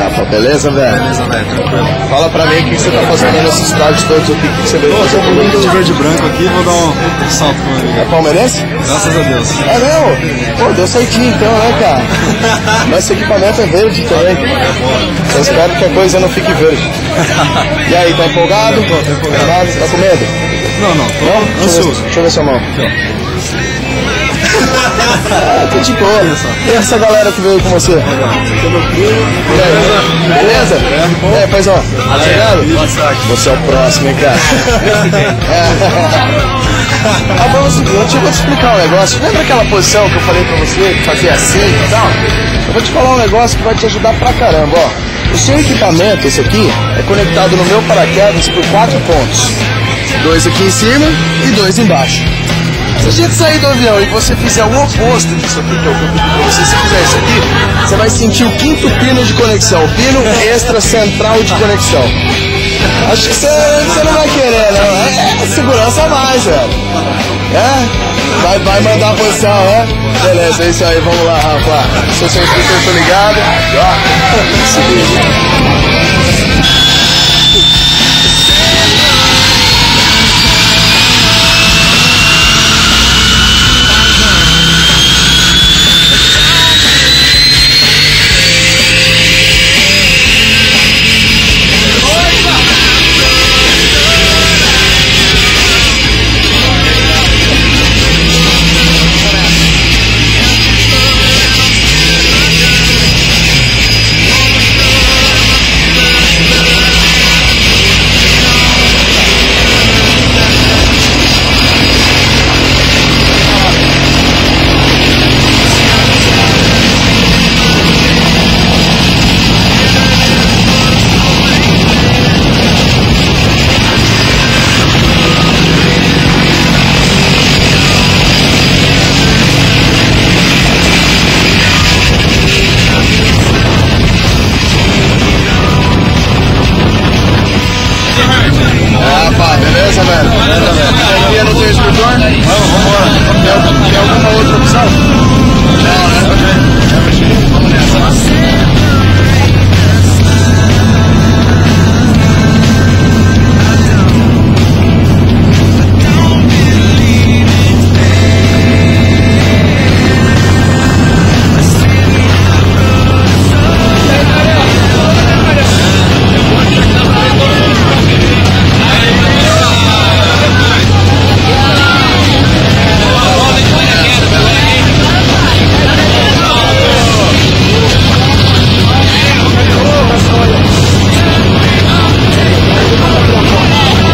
Rafa, beleza, velho? Beleza, velho, tranquilo. Fala pra mim o que você tá fazendo nesses estádios todos aqui, o que você veio fazer Tô comigo? de verde e branco aqui, vou dar um salto com ele. É palmeirense? Graças a Deus. É mesmo? Pô, deu certinho então, né, cara? Mas esse equipamento é verde também. Só espero que a coisa não fique verde. E aí, tá empolgado? Tô empolgado. Tá com medo? Não, tô ansioso. Deixa eu ver sua mão. Aqui, ó. Tô de boa. E essa galera que veio com você? Beleza? É, pois ó. Boa sorte. Você é o próximo, hein, cara? Ah, vamos seguir. Eu vou te explicar um negócio. Lembra aquela posição que eu falei pra você, que fazia assim e tal? Eu vou te falar um negócio que vai te ajudar pra caramba, ó. O seu equipamento, esse aqui, é conectado no meu paraquedas por 4 pontos. 2 aqui em cima e 2 embaixo. Se a gente sair do avião e você fizer o oposto disso aqui, que é o que eu pedi pra você, se fizer isso aqui, você vai sentir o 5º pino de conexão, o pino extra central de conexão. Acho que você não vai querer, não. É segurança a mais, velho. É? Vai mandar a posição, é? Beleza, é isso aí, vamos lá, Rafa. Se eu sou inscrito, eu tô ligado. Ó.